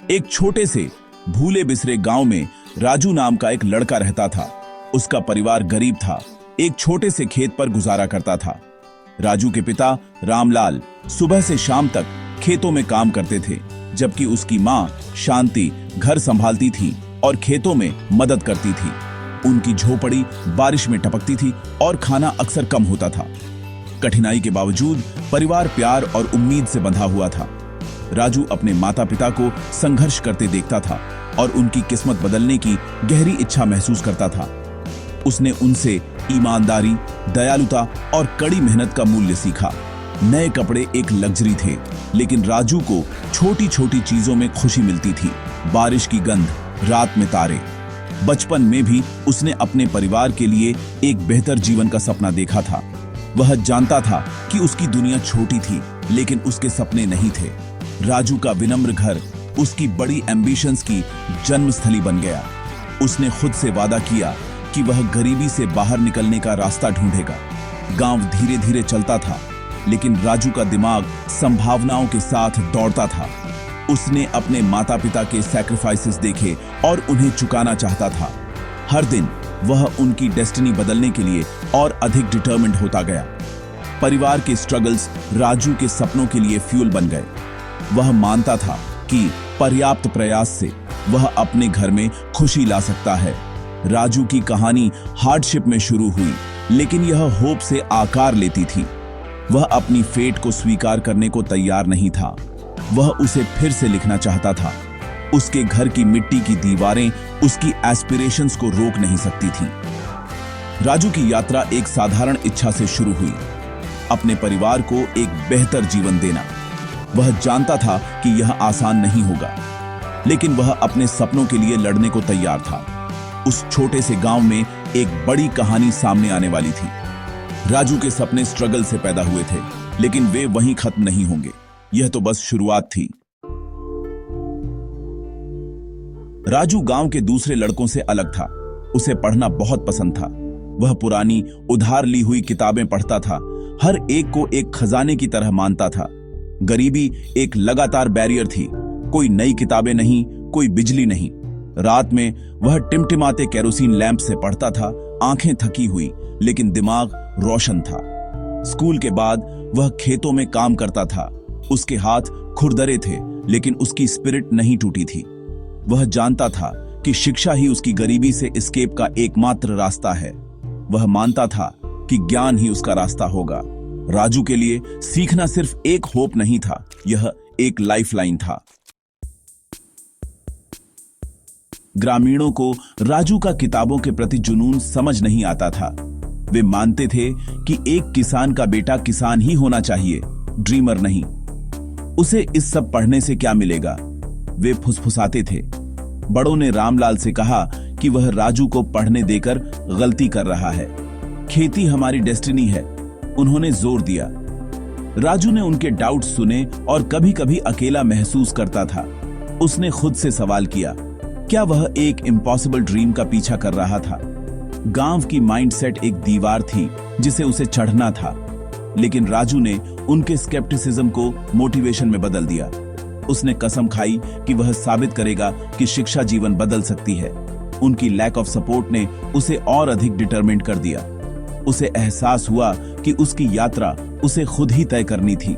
एक छोटे से भूले बिसरे गांव में राजू नाम का एक लड़का रहता था। उसका परिवार गरीब था, एक छोटे से खेत पर गुजारा करता था। राजू के पिता रामलाल सुबह से शाम तक खेतों में काम करते थे, जबकि उसकी मां शांति घर संभालती थी और खेतों में मदद करती थी। उनकी झोपड़ी बारिश में टपकती थी और खाना अक्सर कम होता था। कठिनाई के बावजूद परिवार प्यार और उम्मीद से बंधा हुआ था। राजू अपने माता पिता को संघर्ष करते देखता था और उनकी किस्मत बदलने की गहरी इच्छा महसूस करता था। उसने उनसे ईमानदारी, दयालुता और कड़ी मेहनत का मूल्य सीखा। नए कपड़े एक लग्जरी थे, लेकिन राजू को छोटी छोटी चीजों में खुशी मिलती थी। बारिश की गंध, रात में तारे। बचपन में भी उसने अपने परिवार के लिए एक बेहतर जीवन का सपना देखा था। वह जानता था कि उसकी दुनिया छोटी थी, लेकिन उसके सपने नहीं थे। राजू का विनम्र घर उसकी बड़ी एम्बिशंस की जन्मस्थली बन गया। उसने खुद से वादा किया कि वह गरीबी से बाहर निकलने का रास्ता ढूंढेगा। गांव धीरे धीरे चलता था, लेकिन राजू का दिमाग संभावनाओं के साथ दौड़ता था। उसने अपने माता पिता के सैक्रिफाइसेस देखे और उन्हें चुकाना चाहता था। हर दिन वह उनकी डेस्टिनी बदलने के लिए और अधिक डिटरमिन्ड होता गया। परिवार के स्ट्रगल्स राजू के सपनों के लिए फ्यूल बन गए। वह मानता था कि पर्याप्त प्रयास से वह अपने घर में खुशी ला सकता है। राजू की कहानी हार्डशिप में शुरू हुई, लेकिन यह होप से आकार लेती थी। वह अपनी फेट को स्वीकार करने को तैयार नहीं था। वह उसे फिर से लिखना चाहता था। उसके घर की मिट्टी की दीवारें उसकी एस्पिरेशंस को रोक नहीं सकती थी। राजू की यात्रा एक साधारण इच्छा से शुरू हुई, अपने परिवार को एक बेहतर जीवन देना। वह जानता था कि यह आसान नहीं होगा, लेकिन वह अपने सपनों के लिए लड़ने को तैयार था। उस छोटे से गांव में एक बड़ी कहानी सामने आने वाली थी। राजू के सपने स्ट्रगल से पैदा हुए थे, लेकिन वे वहीं खत्म नहीं होंगे। यह तो बस शुरुआत थी। राजू गांव के दूसरे लड़कों से अलग था। उसे पढ़ना बहुत पसंद था। वह पुरानी उधार ली हुई किताबें पढ़ता था, हर एक को एक खजाने की तरह मानता था। गरीबी एक लगातार बैरियर थी। कोई नई किताबें नहीं, कोई बिजली नहीं। रात में वह टिमटिमाते केरोसिन लैंप से पढ़ता था, आंखें थकी हुई, लेकिन दिमाग रोशन था। स्कूल के बाद वह खेतों में काम करता था। उसके हाथ खुरदरे थे, लेकिन उसकी स्पिरिट नहीं टूटी थी। वह जानता था कि शिक्षा ही उसकी गरीबी से एस्केप का एकमात्र रास्ता है। वह मानता था कि ज्ञान ही उसका रास्ता होगा। राजू के लिए सीखना सिर्फ एक होप नहीं था, यह एक लाइफलाइन था। ग्रामीणों को राजू का किताबों के प्रति जुनून समझ नहीं आता था। वे मानते थे कि एक किसान का बेटा किसान ही होना चाहिए, ड्रीमर नहीं। उसे इस सब पढ़ने से क्या मिलेगा? वे फुसफुसाते थे। बड़ों ने रामलाल से कहा कि वह राजू को पढ़ने देकर गलती कर रहा है। खेती हमारी डेस्टिनी है, उन्होंने जोर दिया। राजू ने उनके डाउट सुने और कभी कभी अकेला महसूस करता था। उसने खुद से सवाल किया, क्या वह एक इम्पॉसिबल ड्रीम का पीछा कर रहा था? गांव की माइंडसेट एक दीवार थी जिसे उसे चढ़ना था, लेकिन राजू ने उनके स्केप्टिसिज्म को मोटिवेशन में बदल दिया। उसने कसम खाई कि वह साबित करेगा कि शिक्षा जीवन बदल सकती है। उनकी लैक ऑफ सपोर्ट ने उसे और अधिक डिटरमिन्ड कर दिया। उसे एहसास हुआ कि उसकी यात्रा उसे खुद ही तय करनी थी।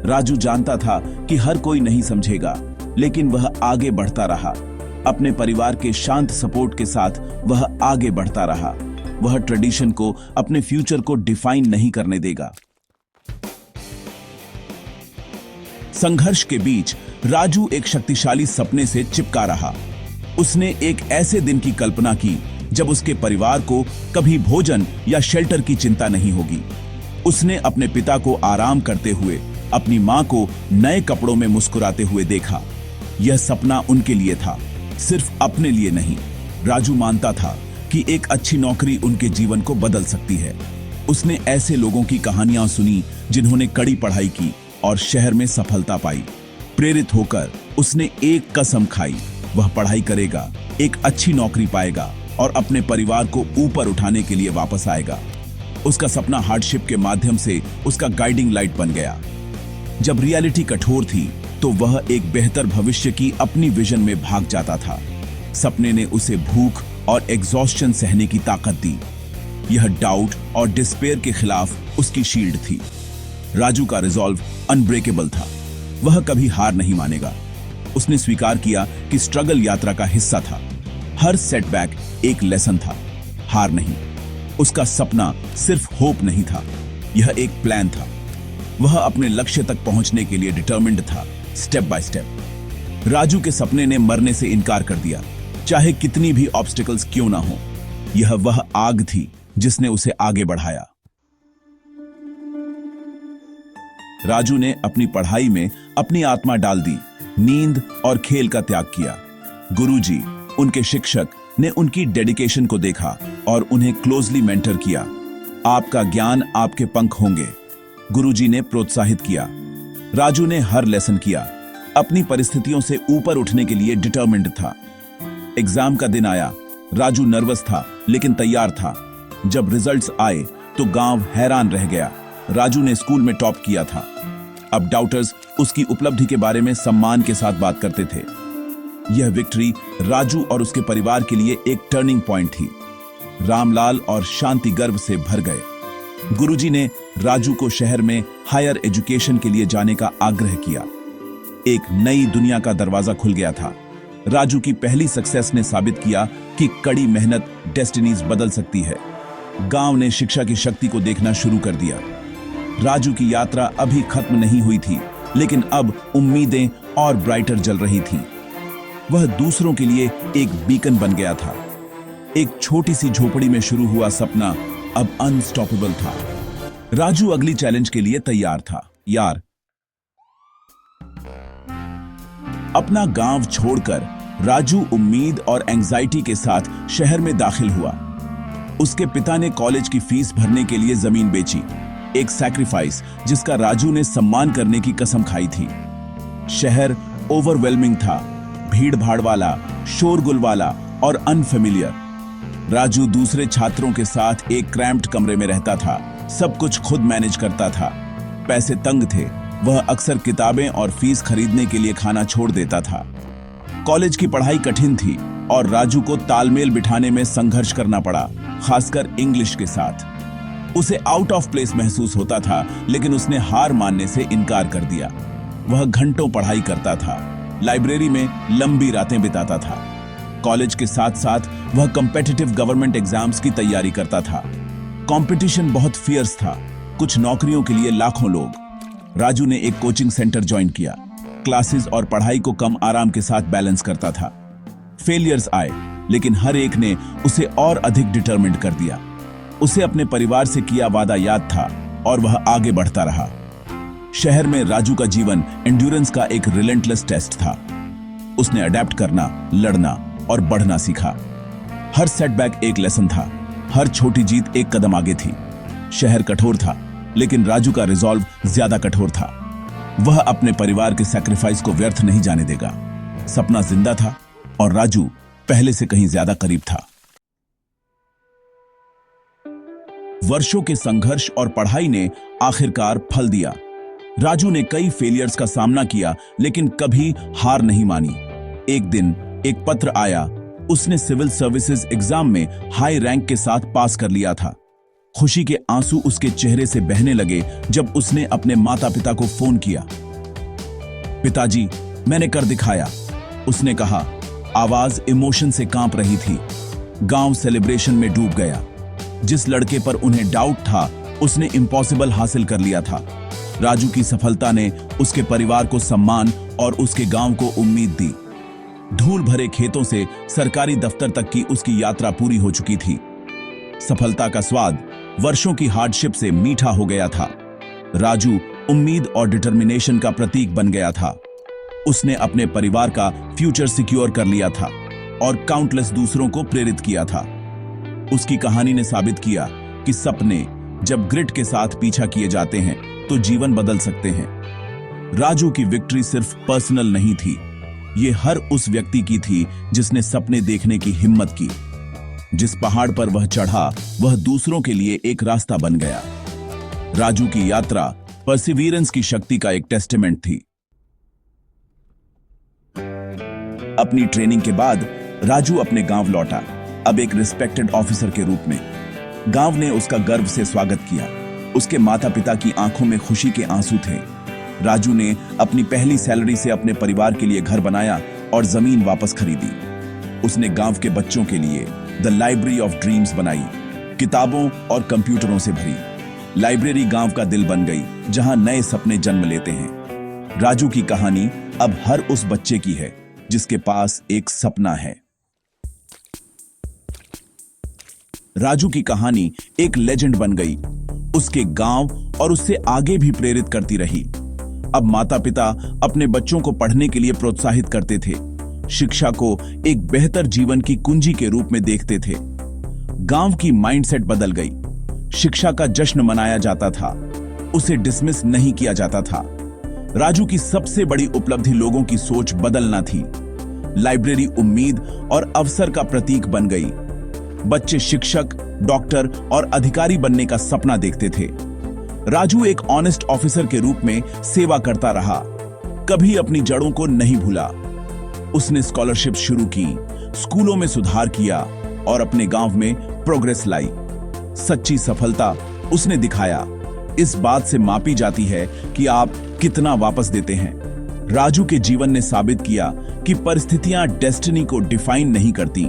राजू जानता था कि हर कोई नहीं समझेगा, लेकिन वह आगे बढ़ता रहा। अपने परिवार के शांत सपोर्ट के साथ वह आगे बढ़ता रहा। वह ट्रेडिशन को, अपने फ्यूचर को डिफाइन नहीं करने देगा। संघर्ष के बीच राजू एक शक्तिशाली सपने से चिपका रहा। उसने एक ऐसे दिन की कल्पना की जब उसके परिवार को कभी भोजन या शेल्टर की चिंता नहीं होगी। उसने अपने पिता को आराम करते हुए, अपनी मां को नए कपड़ों में मुस्कुराते हुए देखा। यह सपना उनके लिए था, सिर्फ अपने लिए नहीं। राजू मानता था कि एक अच्छी नौकरी उनके जीवन को बदल सकती है। उसने ऐसे लोगों की कहानियां सुनी जिन्होंने कड़ी पढ़ाई की और शहर में सफलता पाई। प्रेरित होकर उसने एक कसम खाई, वह पढ़ाई करेगा, एक अच्छी नौकरी पाएगा और अपने परिवार को ऊपर उठाने के लिए वापस आएगा। उसका सपना हार्डशिप के माध्यम से उसका गाइडिंग लाइट बन गया। जब रियलिटी कठोर थी तो वह एक बेहतर भविष्य की अपनी विजन में भाग जाता था। सपने ने उसे भूख और एग्जॉस्शन सहने की ताकत दी। यह डाउट और डिस्पेयर के खिलाफ उसकी शील्ड थी। राजू का रिजॉल्व अनब्रेकेबल था। वह कभी हार नहीं मानेगा। उसने स्वीकार किया कि स्ट्रगल यात्रा का हिस्सा था। हर सेटबैक एक लेसन था, हार नहीं। उसका सपना सिर्फ होप नहीं था, यह एक प्लान था। वह अपने लक्ष्य तक पहुंचने के लिए डिटरमिन्ड था, स्टेप बाय स्टेप। राजू के सपने ने मरने से इनकार कर दिया, चाहे कितनी भी ऑब्स्टिकल्स क्यों ना हो। यह वह आग थी जिसने उसे आगे बढ़ाया। राजू ने अपनी पढ़ाई में अपनी आत्मा डाल दी, नींद और खेल का त्याग किया। गुरुजी, उनके शिक्षक, ने उनकी डेडिकेशन को देखा और उन्हें क्लोजली मेंटर किया। आपका ज्ञान आपके पंख होंगे, गुरुजी ने प्रोत्साहित किया। राजू ने हर लेसन किया, अपनी परिस्थितियों से ऊपर उठने के लिए डिटरमिन्ड था। एग्जाम का दिन आया। राजू नर्वस था लेकिन तैयार था। जब रिजल्ट्स आए तो गांव हैरान रह गया। राजू ने स्कूल में टॉप किया था। अब डाउटर्स उसकी उपलब्धि के बारे में सम्मान के साथ बात करते थे। यह विक्ट्री राजू और उसके परिवार के लिए एक टर्निंग पॉइंट थी। रामलाल और शांति गर्व से भर गए। गुरुजी ने राजू को शहर में हायर एजुकेशन के लिए जाने का आग्रह किया। एक नई दुनिया का दरवाजा खुल गया था। राजू की पहली सक्सेस ने साबित किया कि कड़ी मेहनत डेस्टिनीज बदल सकती है। गांव ने शिक्षा की शक्ति को देखना शुरू कर दिया। राजू की यात्रा अभी खत्म नहीं हुई थी, लेकिन अब उम्मीदें और ब्राइटर जल रही थीं। वह दूसरों के लिए एक बीकन बन गया था। एक छोटी सी झोपड़ी में शुरू हुआ सपना अब अनस्टॉपेबल था। राजू अगली चैलेंज के लिए तैयार था। यार, अपना गांव छोड़कर राजू उम्मीद और एंजाइटी के साथ शहर में दाखिल हुआ। उसके पिता ने कॉलेज की फीस भरने के लिए जमीन बेची, एक सैक्रिफाइस जिसका राजू ने सम्मान करने की कसम खाई थी। शहर ओवरवेलमिंग था, भीड़ भाड़ वाला, शोरगुल वाला और अनफेमिलियर। राजू दूसरे छात्रों के साथ एक क्रैम्प्ड कमरे में रहता था, सब कुछ खुद मैनेज करता था। पैसे तंग थे, वह अक्सर किताबें और फीस खरीदने के लिए खाना छोड़ देता था। कॉलेज की पढ़ाई कठिन थी और राजू को तालमेल बिठाने में संघर्ष करना पड़ा, खासकर इंग्लिश के साथ। उसे आउट ऑफ प्लेस महसूस होता था, लेकिन उसने हार मानने से इनकार कर दिया। वह घंटों पढ़ाई करता था, लाइब्रेरी में लंबी रातें बिताता था। कॉलेज के साथ साथ वह कॉम्पिटिटिव गवर्नमेंट एग्जाम्स की तैयारी करता था। कंपटीशन बहुत फियर्स था, कुछ नौकरियों के लिए लाखों लोग। राजू ने एक कोचिंग सेंटर ज्वाइन किया, क्लासेस और पढ़ाई को कम आराम के साथ बैलेंस करता था। फेलियर्स आए, लेकिन हर एक ने उसे और अधिक डिटरमिन्ड कर दिया। उसे अपने परिवार से किया वादा याद था और वह आगे बढ़ता रहा। शहर में राजू का जीवन एंड्योरेंस का एक रिलेंटलेस टेस्ट था। उसने अडेप्ट करना, लड़ना और बढ़ना सीखा। हर सेटबैक एक लेसन था, हर छोटी जीत एक कदम आगे थी। शहर कठोर था, लेकिन राजू का रिजॉल्व ज्यादा कठोर था। वह अपने परिवार के सैक्रिफाइस को व्यर्थ नहीं जाने देगा। सपना जिंदा था और राजू पहले से कहीं ज्यादा करीब था। वर्षों के संघर्ष और पढ़ाई ने आखिरकार फल दिया। राजू ने कई फेलियर्स का सामना किया, लेकिन कभी हार नहीं मानी। एक दिन एक पत्र आया। उसने सिविल सर्विसेज एग्जाम में हाई रैंक के साथ पास कर लिया था। खुशी के आंसू उसके चेहरे से बहने लगे जब उसने अपने माता पिता को फोन किया। पिताजी, मैंने कर दिखाया, उसने कहा। आवाज इमोशन से कांप रही थी। गांव सेलिब्रेशन में डूब गया। जिस लड़के पर उन्हें डाउट था, उसने इम्पॉसिबल हासिल कर लिया था। राजू की सफलता ने उसके परिवार को सम्मान और उसके गांव को उम्मीद दी। धूल भरे खेतों से सरकारी दफ्तर तक की उसकी यात्रा पूरी हो चुकी थी। सफलता का स्वाद वर्षों की हार्डशिप से मीठा हो गया था। राजू उम्मीद और डिटर्मिनेशन का प्रतीक बन गया था। उसने अपने परिवार का फ्यूचर सिक्योर कर लिया था और काउंटलेस दूसरों को प्रेरित किया था। उसकी कहानी ने साबित किया कि सपने जब ग्रिट के साथ पीछा किए जाते हैं तो जीवन बदल सकते हैं। राजू की विक्ट्री सिर्फ पर्सनल नहीं थी, ये हर उस व्यक्ति की थी जिसने सपने देखने की हिम्मत की। जिस पहाड़ पर वह चढ़ा, वह दूसरों के लिए एक रास्ता बन गया। राजू की यात्रा परसिवियरेंस की शक्ति का एक टेस्टामेंट थी। अपनी ट्रेनिंग के बाद राजू अपने गांव लौटा, अब एक रिस्पेक्टेड ऑफिसर के रूप में। गांव ने उसका गर्व से स्वागत किया। उसके माता पिता की आंखों में खुशी के आंसू थे। राजू ने अपनी पहली सैलरी से अपने परिवार के लिए घर बनाया और जमीन वापस खरीदी। उसने गांव के बच्चों के लिए द लाइब्रेरी ऑफ ड्रीम्स बनाई, किताबों और कंप्यूटरों से भरी। लाइब्रेरी गांव का दिल बन गई, जहां नए सपने जन्म लेते हैं। राजू की कहानी अब हर उस बच्चे की है जिसके पास एक सपना है। राजू की कहानी एक लेजेंड बन गई, उसके गांव और उससे आगे भी प्रेरित करती रही। अब माता पिता अपने बच्चों को पढ़ने के लिए प्रोत्साहित करते थे, शिक्षा को एक बेहतर जीवन की कुंजी के रूप में देखते थे। गांव की माइंडसेट बदल गई। शिक्षा का जश्न मनाया जाता था, उसे डिसमिस नहीं किया जाता था। राजू की सबसे बड़ी उपलब्धि लोगों की सोच बदलना थी। लाइब्रेरी उम्मीद और अवसर का प्रतीक बन गई। बच्चे शिक्षक, डॉक्टर और अधिकारी बनने का सपना देखते थे। राजू एक ऑनेस्ट ऑफिसर के रूप में सेवा करता रहा, कभी अपनी जड़ों को नहीं भूला। उसने स्कॉलरशिप शुरू की, स्कूलों में सुधार किया और अपने गांव में प्रोग्रेस लाई। सच्ची सफलता उसने दिखाया इस बात से मापी जाती है कि आप कितना वापस देते हैं। राजू के जीवन ने साबित किया कि परिस्थितियां डेस्टिनी को डिफाइन नहीं करती।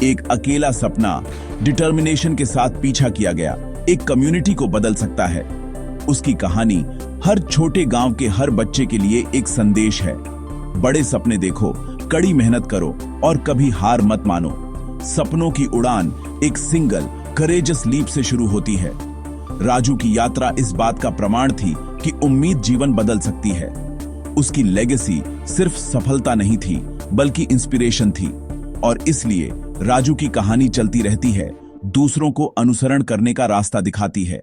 एक अकेला सपना डिटर्मिनेशन के साथ पीछा किया गया एक कम्युनिटी को बदल सकता है। उसकी कहानी हर छोटे गांव के हर बच्चे के लिए एक संदेश है। बड़े सपने देखो, कड़ी मेहनत करो और कभी हार मत मानो। सपनों की उड़ान एक सिंगल करेजस लीप से शुरू होती है। राजू की यात्रा इस बात का प्रमाण थी कि उम्मीद जीवन बदल सकती है। उसकी लेगेसी सिर्फ सफलता नहीं थी बल्कि इंस्पिरेशन थी, और इसलिए राजू की कहानी चलती रहती है, दूसरों को अनुसरण करने का रास्ता दिखाती है।